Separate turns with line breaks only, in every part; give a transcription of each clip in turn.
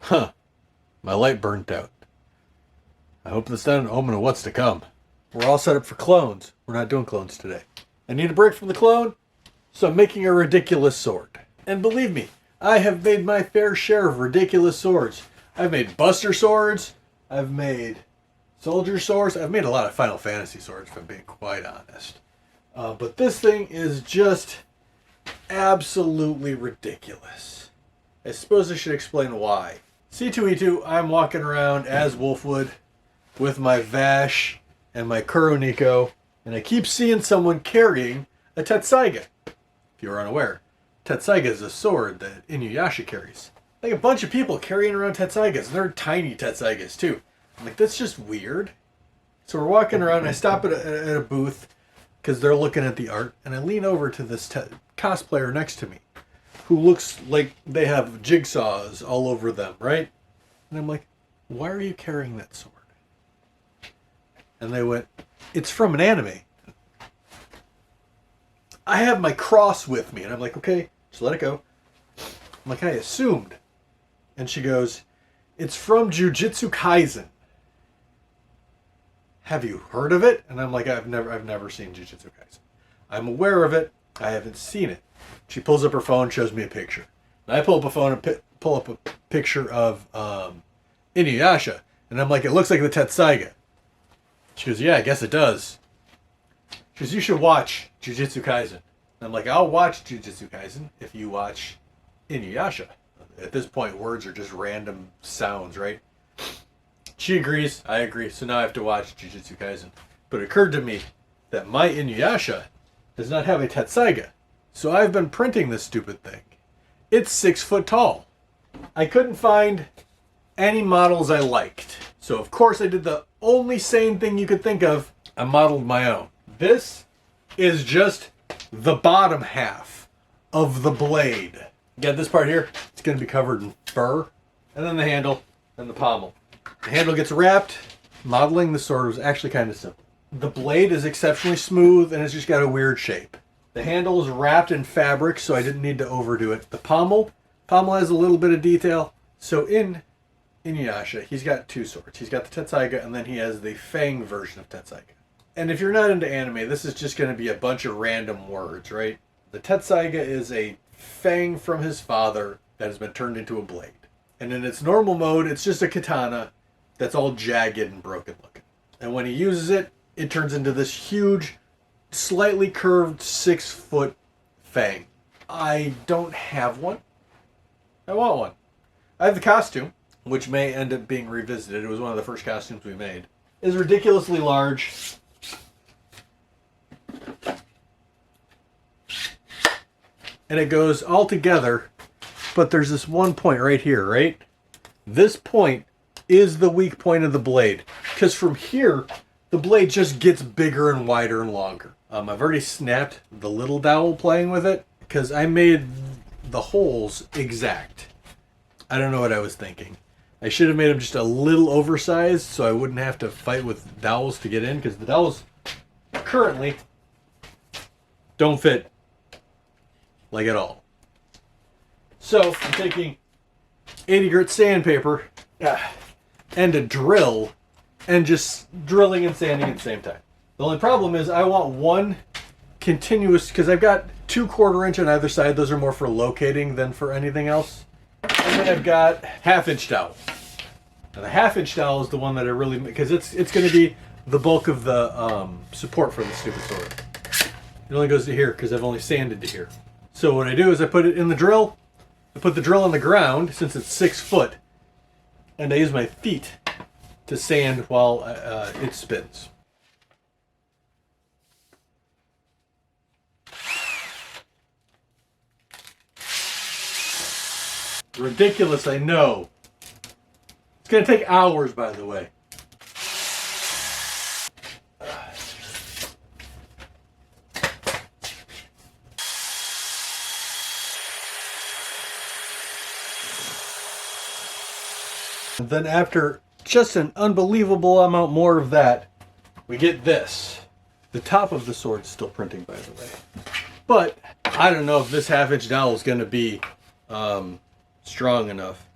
Huh, my light burnt out. I hope that's not an omen of what's to come. We're all set up for clones. We're not doing clones today. I need a break from the clone, so I'm making a ridiculous sword. And believe me, I have made my fair share of ridiculous swords. I've made Buster swords. I've made soldier swords. I've made a lot of Final Fantasy swords, if I'm being quite honest. But this thing is just absolutely ridiculous. I suppose I should explain why. C2E2, I'm walking around as Wolfwood with my Vash and my Kuroniko, and I keep seeing someone carrying a Tessaiga. If you're unaware, Tessaiga is a sword that Inuyasha carries. Like a bunch of people carrying around Tessaigas, and they're tiny Tessaigas too. I'm like, that's just weird. So we're walking around, and I stop at a booth because they're looking at the art, and I lean over to this cosplayer next to me who looks like they have jigsaws all over them, right? And I'm like, why are you carrying that sword? And they went, it's from an anime. I have my cross with me. And I'm like, okay, just let it go. I'm like, I assumed. And she goes, it's from Jujutsu Kaisen. Have you heard of it? And I'm like, I've never seen Jujutsu Kaisen. I'm aware of it. I haven't seen it. She pulls up her phone, shows me a picture. And I pull up a phone and pull up a picture of Inuyasha. And I'm like, it looks like the Tessaiga. She goes, yeah, I guess it does. She goes, you should watch Jujutsu Kaisen. And I'm like, I'll watch Jujutsu Kaisen if you watch Inuyasha. At this point, words are just random sounds, right? She agrees. I agree. So now I have to watch Jujutsu Kaisen. But it occurred to me that my Inuyasha does not have a Tessaiga. So I've been printing this stupid thing. It's 6 foot tall. I couldn't find any models I liked. So of course I did the only sane thing you could think of. I modeled my own. This is just the bottom half of the blade. You got this part here. It's going to be covered in fur. And then the handle and the pommel. The handle gets wrapped. Modeling the sword was actually kind of simple. The blade is exceptionally smooth and it's just got a weird shape. The handle is wrapped in fabric, so I didn't need to overdo it. The pommel has a little bit of detail. So in Inuyasha, he's got two swords. He's got the Tessaiga, and then he has the Fang version of Tessaiga. And if you're not into anime, this is just going to be a bunch of random words, right? The Tessaiga is a fang from his father that has been turned into a blade. And in its normal mode, it's just a katana that's all jagged and broken looking. And when he uses it, it turns into this huge, slightly curved 6 foot fang. I don't have one. I want one. I have the costume, which may end up being revisited. It was one of the first costumes we made. It's ridiculously large. And it goes all together, but there's this one point right here, right? This point is the weak point of the blade. Because from here, the blade just gets bigger and wider and longer. I've already snapped the little dowel playing with it, because I made the holes exact. I don't know what I was thinking. I should have made them just a little oversized so I wouldn't have to fight with dowels to get in, because the dowels currently don't fit like at all. So I'm taking 80 grit sandpaper and a drill and just drilling and sanding at the same time. The only problem is I want one continuous, because I've got 2 1/4 inch on either side. Those are more for locating than for anything else. And then I've got 1/2 inch dowel. Now the 1/2 inch dowel is the one that I really, because it's going to be the bulk of the support for the stupid sword. It only goes to here because I've only sanded to here. So what I do is I put it in the drill. I put the drill on the ground since it's 6 foot, and I use my feet to sand while it spins. Ridiculous, I know. It's going to take hours, by the way. And then after just an unbelievable amount more of that, we get this. The top of the sword's still printing, by the way. But I don't know if this 1/2 inch dowel is going to be strong enough.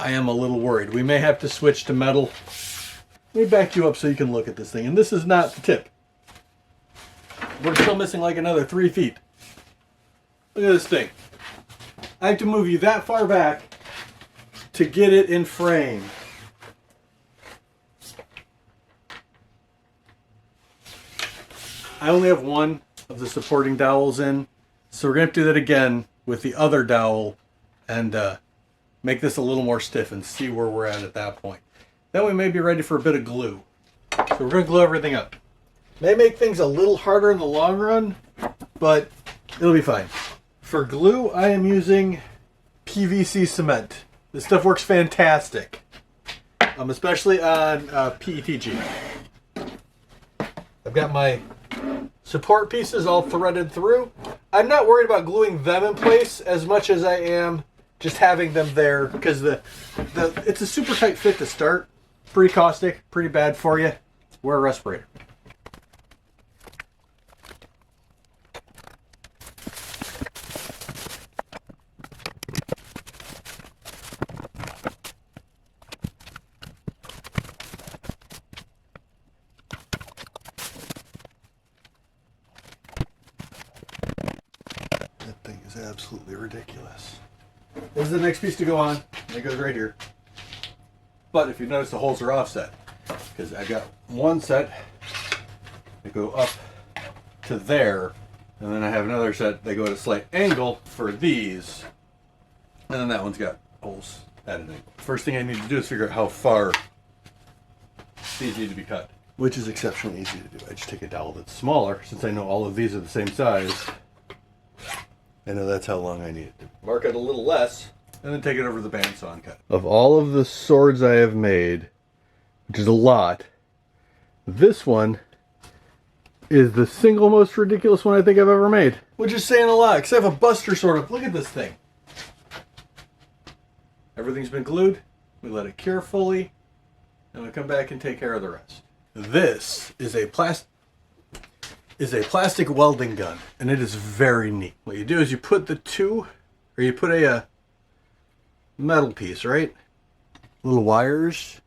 I am a little worried. We may have to switch to metal. Let me back you up so you can look at this thing. And this is not the tip. We're still missing like another 3 feet. Look at this thing. I have to move you that far back to get it in frame. I only have one of the supporting dowels in, so we're going to do that again with the other dowel and make this a little more stiff and see where we're at that point. Then we may be ready for a bit of glue. So we're going to glue everything up. May make things a little harder in the long run, but it'll be fine. For glue, I am using PVC cement. This stuff works fantastic, especially on PETG. I've got my support pieces all threaded through. I'm not worried about gluing them in place as much as I am just having them there, because it's a super tight fit to start. Pretty caustic, pretty bad for you. Wear a respirator. Absolutely ridiculous. This is the next piece to go on. It goes right here. But if you notice, the holes are offset, because I got one set that go up to there, and then I have another set that go at a slight angle for these, and then that one's got holes at an angle. First thing I need to do is figure out how far these need to be cut, which is exceptionally easy to do. I just take a dowel that's smaller, since I know all of these are the same size. I know that's how long I need it to mark it a little less, and then take it over to the bandsaw and cut. Of all of the swords I have made, which is a lot, this one is the single most ridiculous one I think I've ever made. Which is saying a lot, because I have a buster sword. Look at this thing. Everything's been glued. We let it cure fully, and we come back and take care of the rest. This is a plastic welding gun, and it is very neat. What you do is you put you put a metal piece, right? Little wires,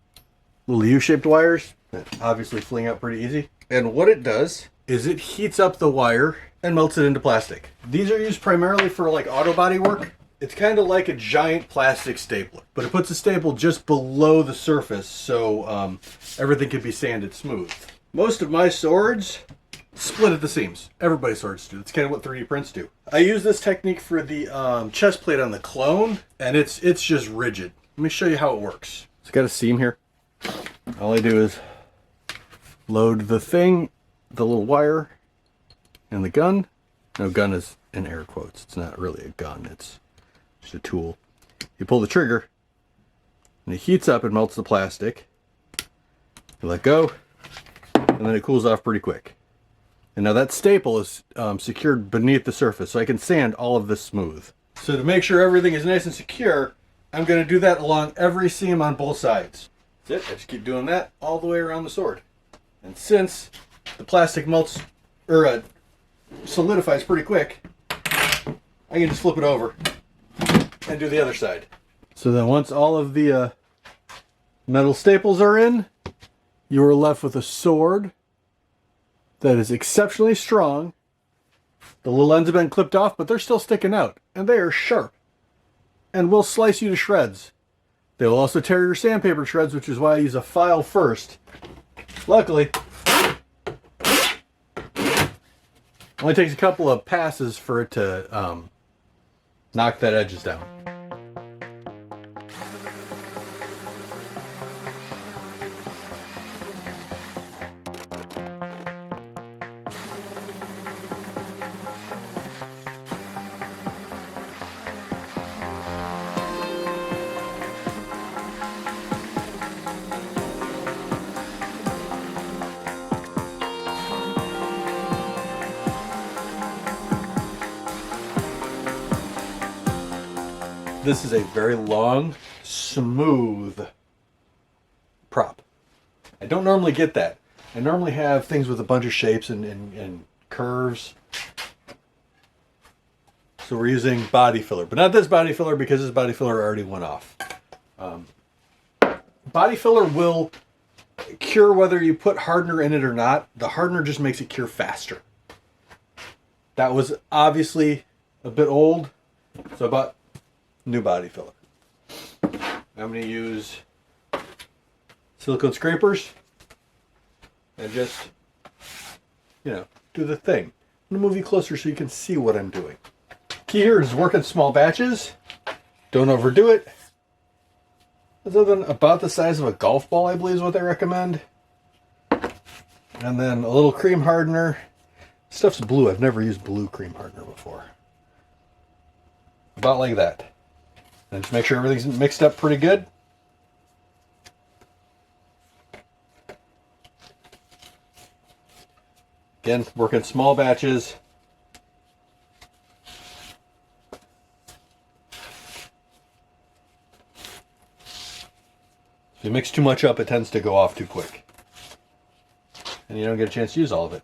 little U-shaped wires that obviously fling out pretty easy. And what it does is it heats up the wire and melts it into plastic. These are used primarily for like auto body work. It's kind of like a giant plastic stapler, but it puts a staple just below the surface so everything can be sanded smooth. Most of my swords split at the seams. Everybody's swords do. That's kind of what 3D prints do. I use this technique for the chest plate on the clone, and it's just rigid. Let me show you how it works. It's got a seam here. All I do is load the thing, the little wire, and the gun. No, gun is in air quotes. It's not really a gun. It's just a tool. You pull the trigger, and it heats up and melts the plastic. You let go, and then it cools off pretty quick. And now that staple is secured beneath the surface, so I can sand all of this smooth. So to make sure everything is nice and secure, I'm going to do that along every seam on both sides. That's it. I just keep doing that all the way around the sword. And since the plastic melts, or solidifies pretty quick, I can just flip it over and do the other side. So then once all of the metal staples are in, you are left with a sword that is exceptionally strong. The little ends have been clipped off, but they're still sticking out, and they are sharp and will slice you to shreds. They will also tear your sandpaper shreds, which is why I use a file first. Luckily, only takes a couple of passes for it to knock that edges down. This is a very long, smooth prop. I don't normally get that. I normally have things with a bunch of shapes and curves. So we're using body filler, but not this body filler because this body filler already went off. Body filler will cure whether you put hardener in it or not. The hardener just makes it cure faster. That was obviously a bit old, so I bought new body filler. I'm going to use silicone scrapers and just, do the thing. I'm going to move you closer so you can see what I'm doing. Key here is work in small batches. Don't overdo it. Other than about the size of a golf ball, I believe is what they recommend. And then a little cream hardener. Stuff's blue. I've never used blue cream hardener before. About like that. And just make sure everything's mixed up pretty good. Again, work in small batches. If you mix too much up, it tends to go off too quick. And you don't get a chance to use all of it.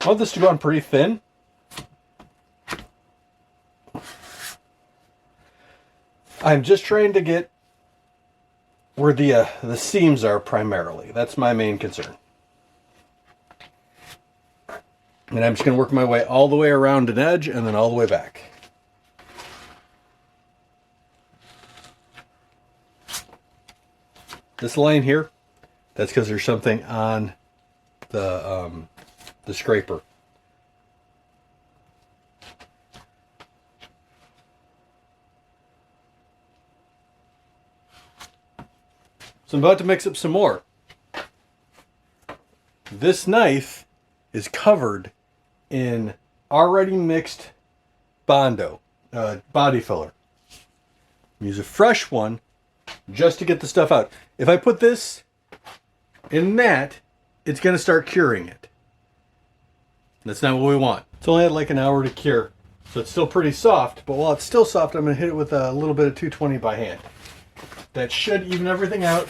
I want this to go on pretty thin. I'm just trying to get where the seams are primarily. That's my main concern. And I'm just going to work my way all the way around an edge and then all the way back. This line here, that's because there's something on the scraper. So I'm about to mix up some more. This knife is covered in already mixed Bondo, body filler. Use a fresh one just to get the stuff out. If I put this in that, it's going to start curing it. That's not what we want. It's only had like an hour to cure, so it's still pretty soft, but while it's still soft, I'm going to hit it with a little bit of 220 by hand. That should even everything out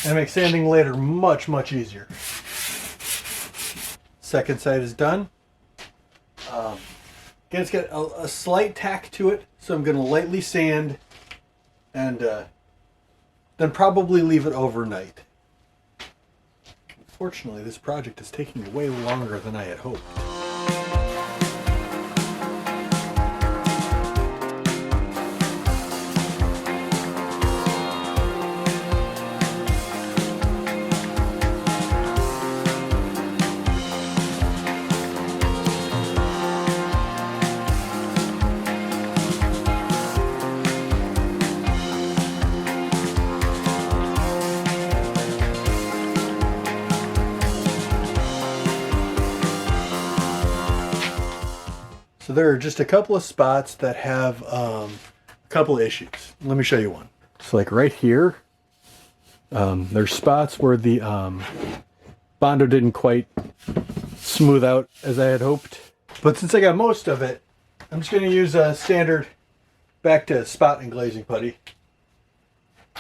and make sanding later much, much easier. Second side is done. Again, it's got a slight tack to it, so I'm going to lightly sand and then probably leave it overnight. Unfortunately, this project is taking way longer than I had hoped. So there are just a couple of spots that have a couple of issues. Let me show you one. So like right here, there's spots where the Bondo didn't quite smooth out as I had hoped. But since I got most of it, I'm just going to use a standard back to spot and glazing putty.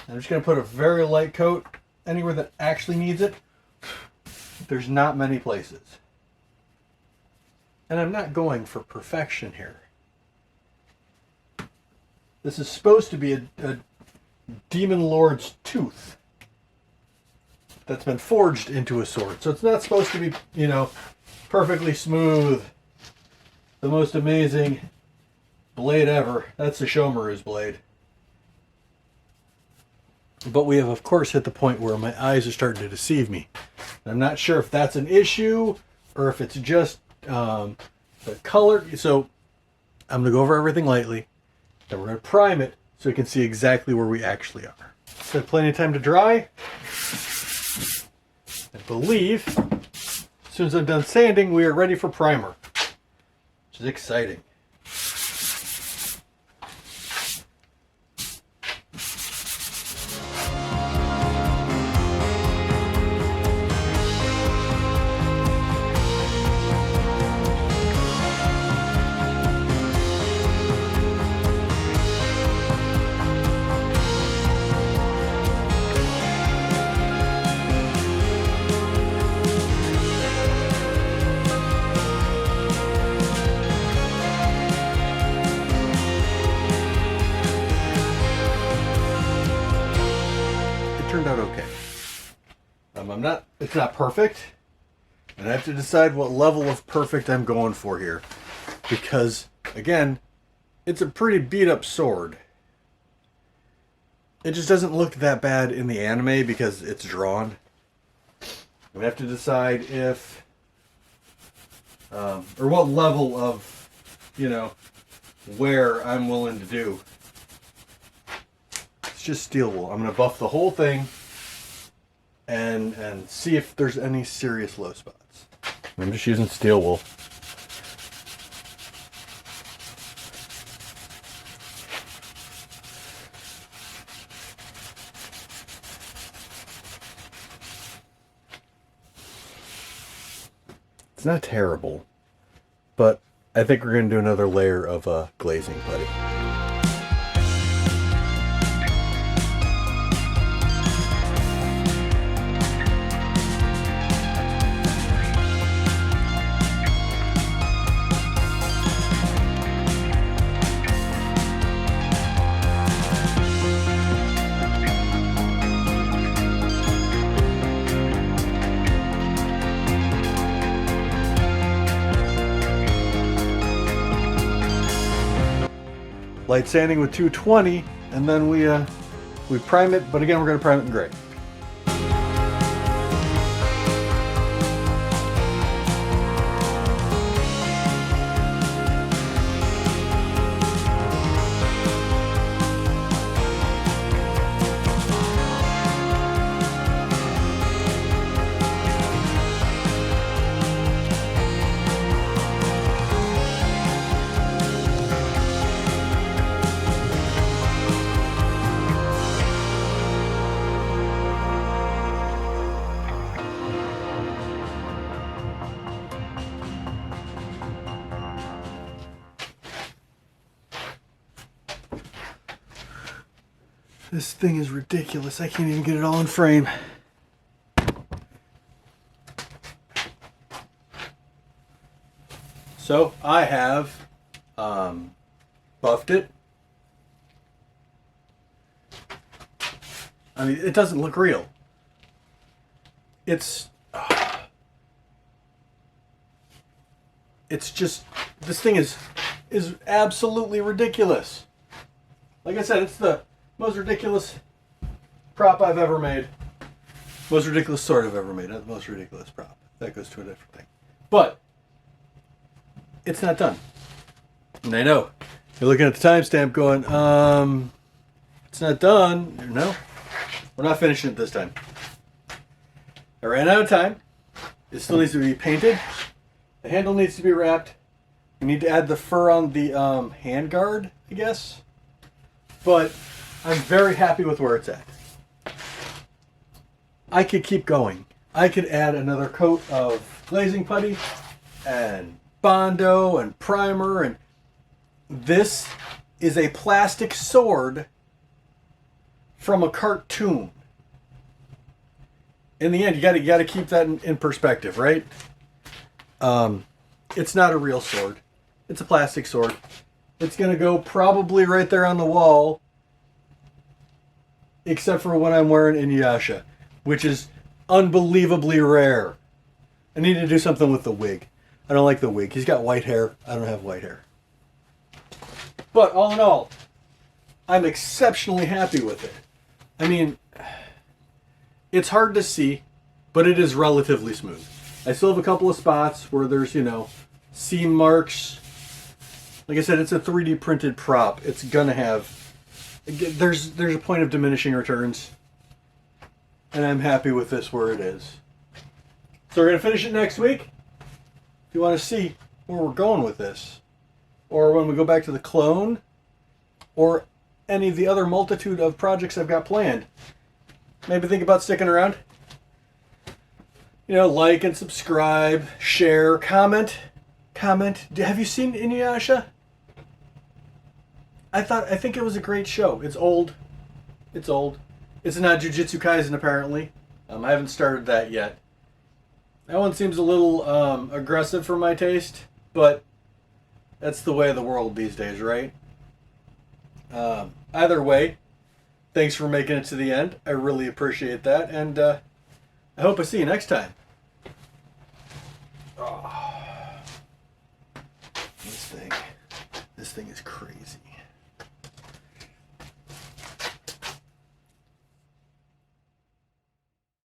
I'm just going to put a very light coat anywhere that actually needs it. There's not many places. And I'm not going for perfection here. This is supposed to be a demon lord's tooth that's been forged into a sword. So it's not supposed to be, perfectly smooth. The most amazing blade ever. That's the Shomaru's blade. But we have, of course, hit the point where my eyes are starting to deceive me. I'm not sure if that's an issue or if it's just the color. So I'm going to go over everything lightly. Then we're going to prime it so we can see exactly where we actually are. So plenty of time to dry. I believe as soon as I'm done sanding, we are ready for primer, which is exciting. It's not perfect. And I have to decide what level of perfect I'm going for here. Because, again, it's a pretty beat up sword. It just doesn't look that bad in the anime because it's drawn. We have to decide if, or what level of, where I'm willing to do. It's just steel wool. I'm going to buff the whole thing and see if there's any serious low spots. I'm just using steel wool. It's not terrible, but I think we're going to do another layer of glazing putty. Light sanding with 220, and then we prime it, but again we're going to prime it in gray. This thing is ridiculous. I can't even get it all in frame. So I have buffed it. I mean, it doesn't look real. It's just, this thing is absolutely ridiculous. Like I said, it's the most ridiculous prop I've ever made. Most ridiculous sword I've ever made. Not the most ridiculous prop. That goes to a different thing. But it's not done. And I know. You're looking at the timestamp going, it's not done. No. We're not finishing it this time. I ran out of time. It still needs to be painted. The handle needs to be wrapped. We need to add the fur on the handguard, I guess. But I'm very happy with where it's at. I could keep going. I could add another coat of glazing putty and Bondo and primer, and this is a plastic sword from a cartoon. In the end, you got to keep that in perspective, right? It's not a real sword. It's a plastic sword. It's going to go probably right there on the wall, except for when I'm wearing Inuyasha, which is unbelievably rare. I need to do something with the wig. I don't like the wig. He's got white hair. I don't have white hair. But all in all, I'm exceptionally happy with it. I mean, it's hard to see, but it is relatively smooth. I still have a couple of spots where there's, seam marks. Like I said, it's a 3D printed prop. It's gonna have, there's a point of diminishing returns. And I'm happy with this where it is. So we're gonna finish it next week. If you want to see where we're going with this, or when we go back to the clone, or any of the other multitude of projects I've got planned, maybe think about sticking around. Like and subscribe, share, comment. Have you seen Inuyasha? I think it was a great show. It's old. It's not Jujutsu Kaisen, apparently. I haven't started that yet. That one seems a little aggressive for my taste, but that's the way of the world these days, right? Either way, thanks for making it to the end. I really appreciate that, and I hope I see you next time. Oh, this thing is crazy.